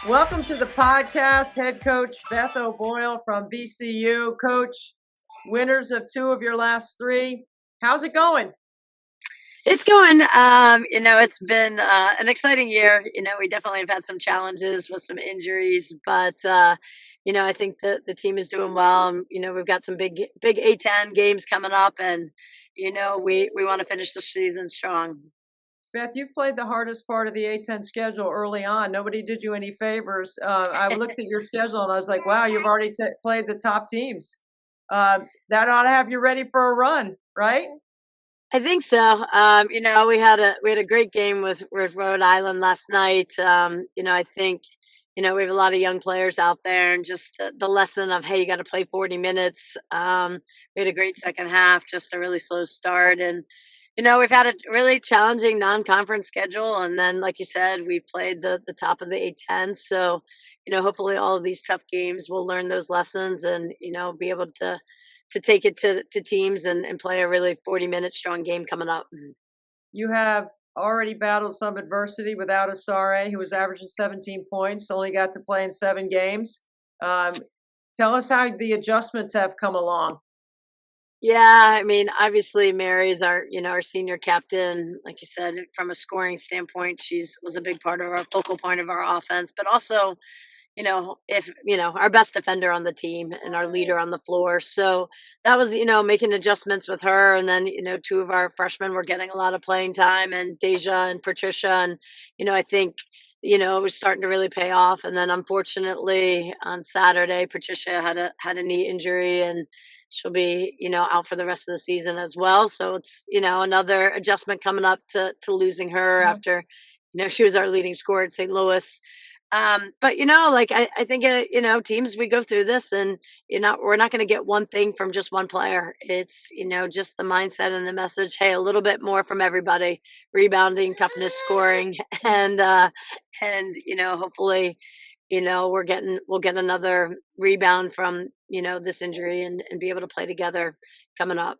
Welcome to the podcast, head coach Beth O'Boyle from VCU. Coach, winners of 2 of your last 3. How's it going? It's going. It's been an exciting year. We definitely have had some challenges with some injuries, but I think the team is doing well. We've got some big A10 games coming up, and we want to finish the season strong. Beth, you've played the hardest part of the A10 schedule early on. Nobody did you any favors. I looked at your schedule and I was like, wow, you've already played the top teams. That ought to have you ready for a run, right? I think so. We had a great game with Rhode Island last night. I think we have a lot of young players out there, and just the lesson of, hey, you got to play 40 minutes. We had a great second half, just a really slow start, and we've had a really challenging non-conference schedule, and then, like you said, we played the top of the A10. So, hopefully all of these tough games we'll learn those lessons and be able to take it to teams and play a really 40-minute strong game coming up. You have already battled some adversity without Asare, who was averaging 17 points, only got to play in 7 games. Tell us how the adjustments have come along. Yeah, obviously Mary's our senior captain. Like you said, from a scoring standpoint, was a big part of our focal point of our offense, but also, our best defender on the team and our leader on the floor. So that was, making adjustments with her. And then, 2 of our freshmen were getting a lot of playing time, and Deja and Patricia. And, I think, it was starting to really pay off. And then unfortunately on Saturday, Patricia had a knee injury, and she'll be, out for the rest of the season as well. So it's, another adjustment coming up to losing her after, she was our leading scorer at St. Louis. But I think teams, we go through this, and we're not going to get one thing from just one player. It's just the mindset and the message. Hey, a little bit more from everybody: rebounding, toughness, scoring, and hopefully we'll get another rebound from this injury and be able to play together coming up.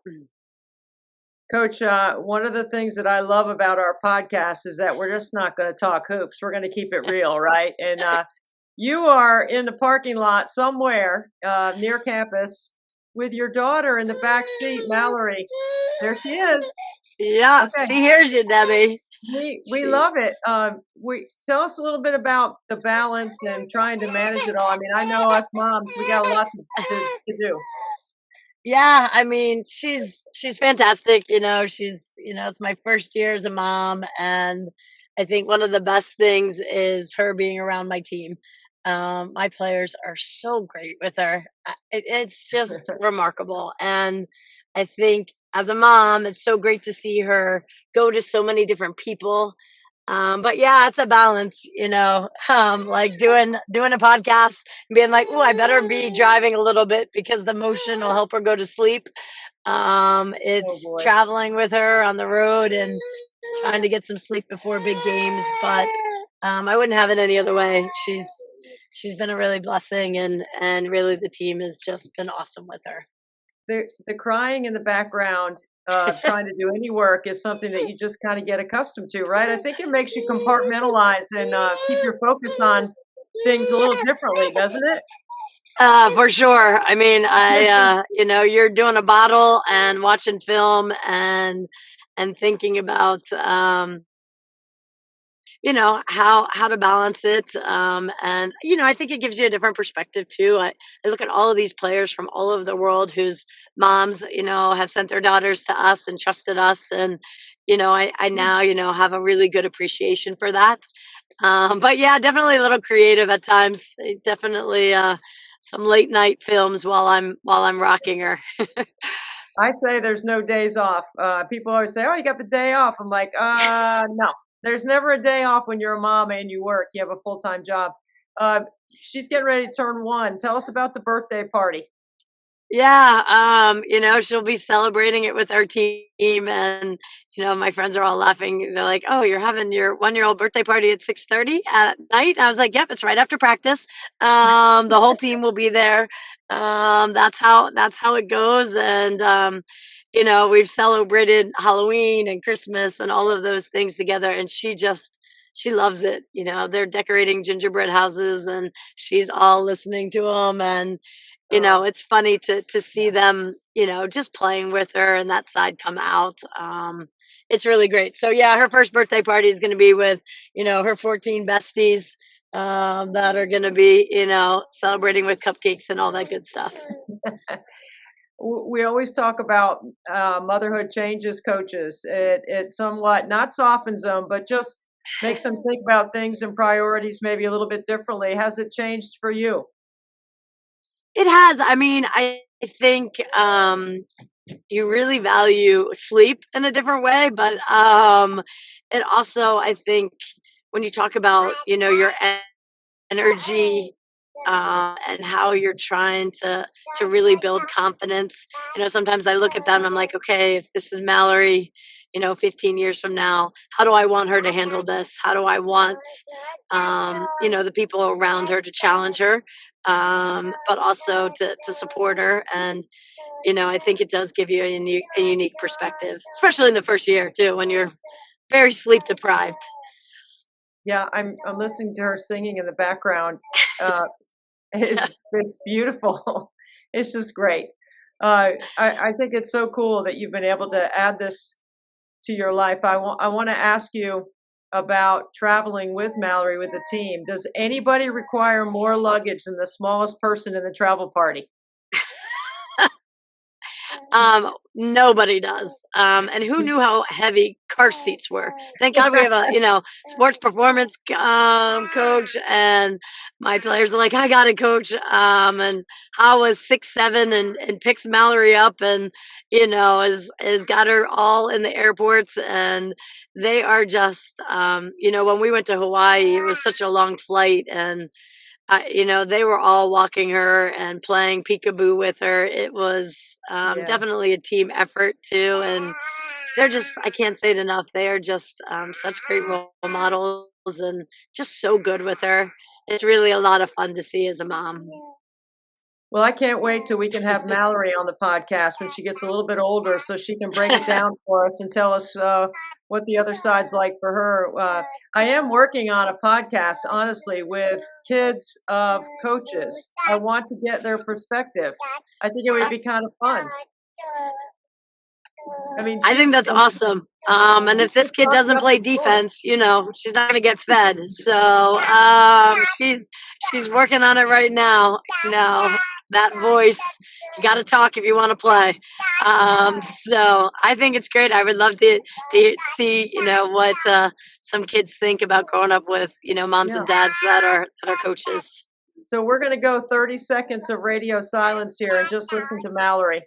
Coach, one of the things that I love about our podcast is that we're just not going to talk hoops. We're going to keep it real, right? And you are in the parking lot somewhere near campus with your daughter in the back seat, Mallory. There she is. Yeah, okay. She hears you, Debbie. We love it. Tell us a little bit about the balance and trying to manage it all. I know us moms, we got a lot to do. Yeah, she's fantastic. It's my first year as a mom, and I think one of the best things is her being around my team. My players are so great with her. It's just remarkable. And I think as a mom, it's so great to see her go to so many different people. But yeah, it's a balance, like doing a podcast and being like, oh, I better be driving a little bit because the motion will help her go to sleep. It's traveling with her on the road and trying to get some sleep before big games. But I wouldn't have it any other way. She's been a really blessing, and really the team has just been awesome with her. The crying in the background, trying to do any work, is something that you just kind of get accustomed to, right? I think it makes you compartmentalize and keep your focus on things a little differently, doesn't it? For sure. You're doing a bottle and watching film and thinking about, how to balance it. And, I think it gives you a different perspective too. I look at all of these players from all over the world whose moms, have sent their daughters to us and trusted us. And, I now, have a really good appreciation for that. But yeah, definitely a little creative at times. Definitely, some late night films while I'm rocking her. I say there's no days off. People always say, oh, you got the day off. I'm like, no. There's never a day off when you're a mom and you work. You have a full-time job. She's getting ready to turn 1. Tell us about the birthday party. Yeah, she'll be celebrating it with our team, and my friends are all laughing. They're like, "Oh, you're having your 1-year-old birthday party at 6:30 at night?" I was like, "Yep, it's right after practice. The whole team will be there. That's how it goes." And we've celebrated Halloween and Christmas and all of those things together, and she just she loves it. They're decorating gingerbread houses, and she's all listening to them. And Oh, it's funny to see them, just playing with her and that side come out. It's really great. So yeah, her first birthday party is going to be with, her 14 besties, that are going to be, celebrating with cupcakes and all that good stuff. we always talk about motherhood changes coaches. It somewhat not softens them, but just makes them think about things and priorities maybe a little bit differently. Has it changed for you? It has. I mean, I think, you really value sleep in a different way, but it also, I think, when you talk about, your energy, and how you're trying to really build confidence. Sometimes I look at them and I'm like, okay, if this is Mallory, 15 years from now, how do I want her to handle this? How do I want, the people around her to challenge her, but also to support her. And I think it does give you a unique perspective, especially in the first year too, when you're very sleep deprived. Yeah, I'm listening to her singing in the background. Uh, it's beautiful. It's just great. I think it's so cool that you've been able to add this to your life. I want to ask you about traveling with Mallory with the team. Does anybody require more luggage than the smallest person in the travel party? Nobody does. And who knew how heavy car seats were? Thank God we have a, sports performance, coach, and my players are like, I got it, coach. And how was 6'7" and picks Mallory up, and is got her all in the airports. And they are just, when we went to Hawaii, it was such a long flight, and they were all walking her and playing peekaboo with her. It was, Yeah. definitely a team effort too, and they're just, I can't say it enough. They are just, such great role models and just so good with her. It's really a lot of fun to see as a mom. Well, I can't wait till we can have Mallory on the podcast when she gets a little bit older so she can break it down for us and tell us what the other side's like for her. I am working on a podcast, honestly, with kids of coaches. I want to get their perspective. I think it would be kind of fun. I mean, I think that's awesome. And if this she's kid talking doesn't up the play story. defense, she's not going to get fed. So, she's working on it right now. That voice, you got to talk if you want to play. So I think it's great. I would love to see, what, some kids think about growing up with, moms Yeah. and dads that are coaches. So we're going to go 30 seconds of radio silence here and just listen to Mallory.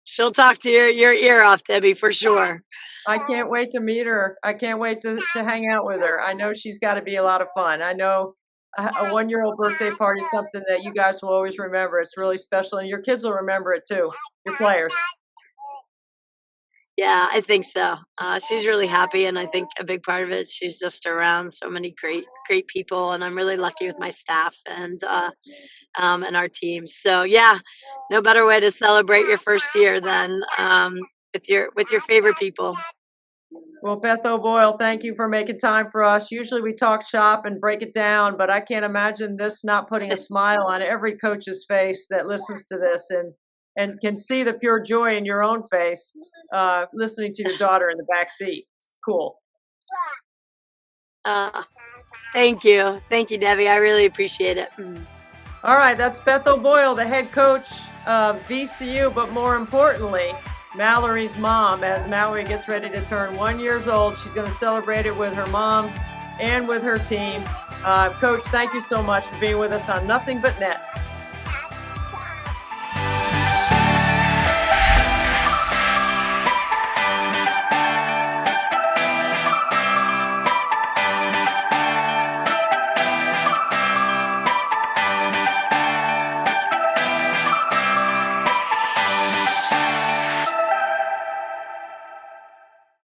She'll talk to your ear off, Debbie, for sure. I can't wait to meet her. I can't wait to hang out with her. I know she's got to be a lot of fun. I know a 1-year-old birthday party is something that you guys will always remember. It's really special, and your kids will remember it too, your players. Yeah, I think so. She's really happy, and I think a big part of it, she's just around so many great people, and I'm really lucky with my staff and our team. So yeah, no better way to celebrate your first year than, with your favorite people. Well, Beth O'Boyle, thank you for making time for us. Usually we talk shop and break it down, but I can't imagine this not putting a smile on every coach's face that listens to this and can see the pure joy in your own face listening to your daughter in the back seat. It's cool. Uh, Thank you, Debbie. I really appreciate it. All right, that's Beth O'Boyle, the head coach of VCU, but more importantly, Mallory's mom. As Mallory gets ready to turn 1 year old, she's going to celebrate it with her mom and with her team. Coach, thank you so much for being with us on Nothing But Net.